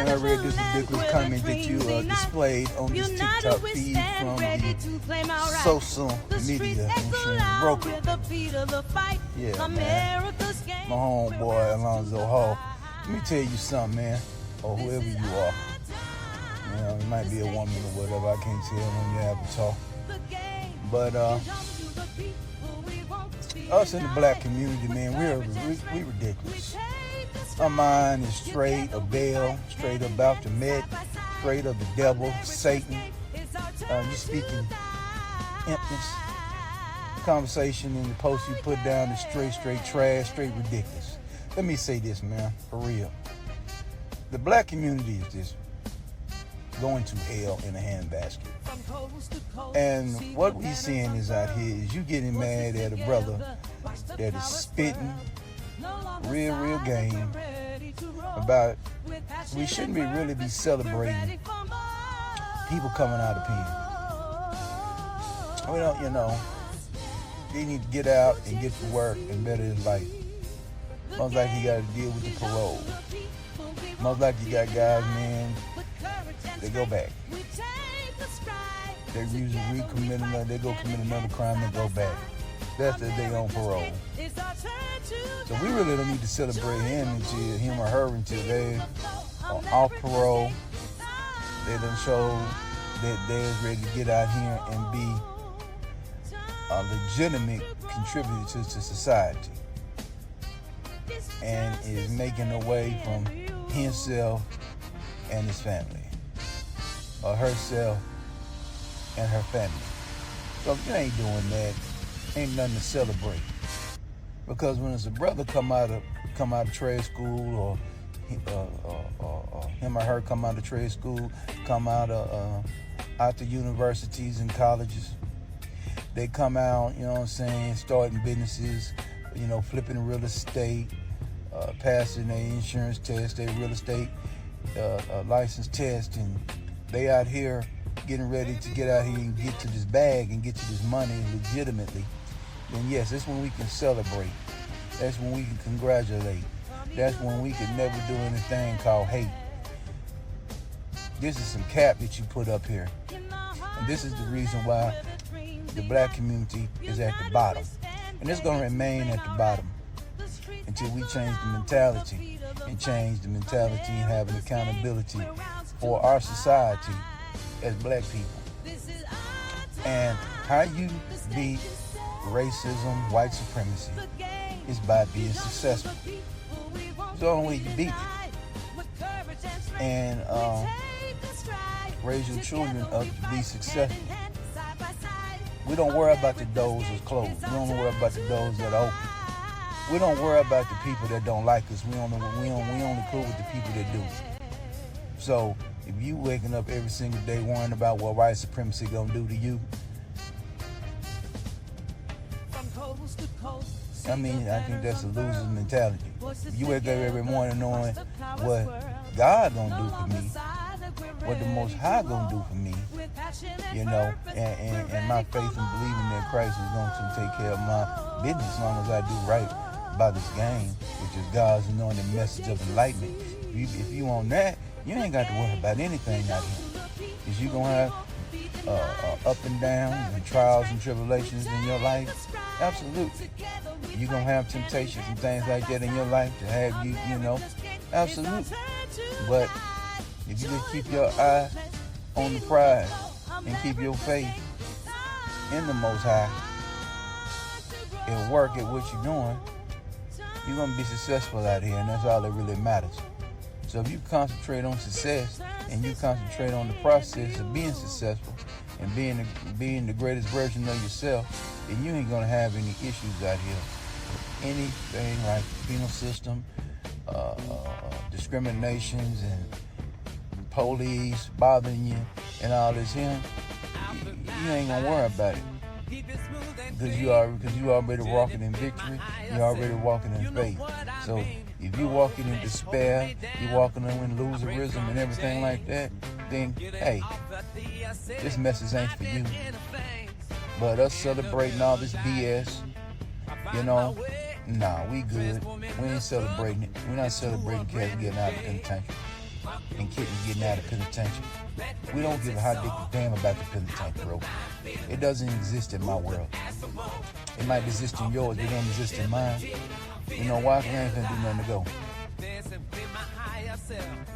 man, I read this ridiculous comment that you displayed on this TikTok feed from the social media insurance broker. Yeah, man. My homeboy, Alonzo Hall. Let me tell you something, man, or whoever you are. You know, it might be a woman or whatever. I can't tell when you have to talk. But us in the black community, man, we ridiculous. Our mind is straight of Baal, straight of Baphomet, straight of the devil, Satan. You speaking emptiness. Conversation in the post you put down is straight trash, straight ridiculous. Let me say this, man, for real. The black community is just going to hell in a handbasket. And what we seeing is out here is you getting mad at a brother that is spitting real game about we shouldn't really be celebrating people coming out of pen. We don't, you know, they need to get out and get to work and better his life. Most like you got to deal with the parole. Most like you got guys, man, they go back. They usually recommit another, they go commit another crime and go back. That's if they on parole. So we really don't need to celebrate him or her until they are off parole. They done show that they're ready to get out here and be a legitimate contributor to society. And is making a way from himself and his family. Or herself and her family. So if you ain't doing that, ain't nothing to celebrate. Because when it's a brother come out of trade school, or him or her come out of trade school, come out the universities and colleges, they come out, you know what I'm saying, starting businesses, you know, flipping real estate, passing their insurance test, their real estate license test, and they out here getting ready to get out here and get to this bag and get to this money legitimately, then yes, that's when we can celebrate. That's when we can congratulate. That's when we can never do anything called hate. This is some cap that you put up here. And this is the reason why the black community is at the bottom. And it's going to remain at the bottom until we change the mentality and have an accountability for our society as black people. And how you beat racism, white supremacy, is by being successful. It's the only way you beat it. And raise your children up to be successful. We don't worry about the doors that's closed. We don't worry about the doors that are open. We don't worry about the people that don't like us. We only cool with the people that do. So if you waking up every single day worrying about what white supremacy gonna do to you, I mean, I think that's a loser's mentality. If you wake up every morning knowing what God gonna do for me, what the Most High gonna do for me, you know, and my faith and believing that Christ is going to take care of my business as long as I do right by this game, which is God's anointed message of enlightenment. If you on that, you ain't got to worry about anything out here. Because you're going to have up and down and trials and tribulations in your life. Absolutely. You're going to have temptations and things like that in your life to have you, you know. Absolutely. But if you just keep your eye on the prize and keep your faith in the Most High and work at what you're doing, you're going to be successful out here, and that's all that really matters. So if you concentrate on success and you concentrate on the process of being successful and being the greatest version of yourself, then you ain't going to have any issues out here. Anything like penal system, discriminations and police bothering you and all this here, you ain't going to worry about it. Because you already walking in victory, you're already walking in faith. So if you're walking in despair, you're walking in loserism and everything like that, then hey, this message ain't for you. But us celebrating all this BS, you know, nah, we good. We ain't celebrating it. We're not celebrating cats getting out of the penitentiary. and kittens getting out of penitentiary. We don't give a hot dick damn about the penitentiary, bro. It doesn't exist in my world. It might exist in yours, it don't exist in mine. You know why? 'Cause I ain't finna do nothing to go.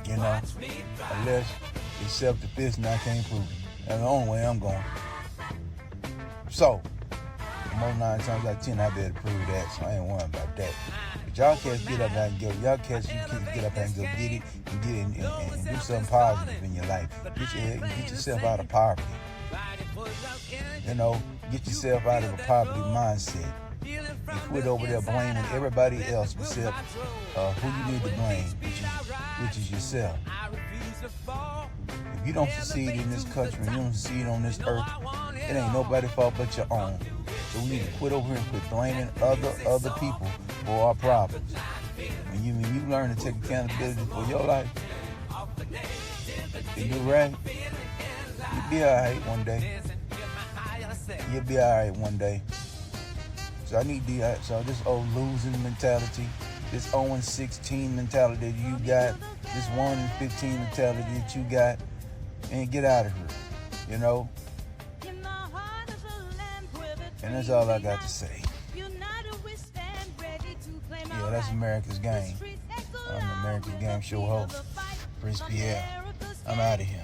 You know, unless it's self-defense and I can't prove it. That's the only way I'm going. So, most 9 times out of 10, I better prove that, so I ain't worrying about that. But y'all cats get up and go, y'all cats, you kids get up and go get it and get it and do something positive in your life. Get yourself out of poverty. You know, get yourself out of a poverty mindset. And quit over there blaming everybody else except who you need to blame, which is yourself. If you don't succeed in this country, you don't succeed on this earth, it ain't nobody's fault but your own. So we need to quit over here and quit blaming other people for our problems. When you learn to take accountability for your life, and do right, you'll be alright one day. You'll be alright one day. So I need so this old losing mentality, this 0-16 mentality that you got, this 1-15 mentality that you got, and get out of here, you know? And that's all I got to say. Yeah, that's America's Game. I'm the America's Game show host, Prince Pierre. I'm out of here.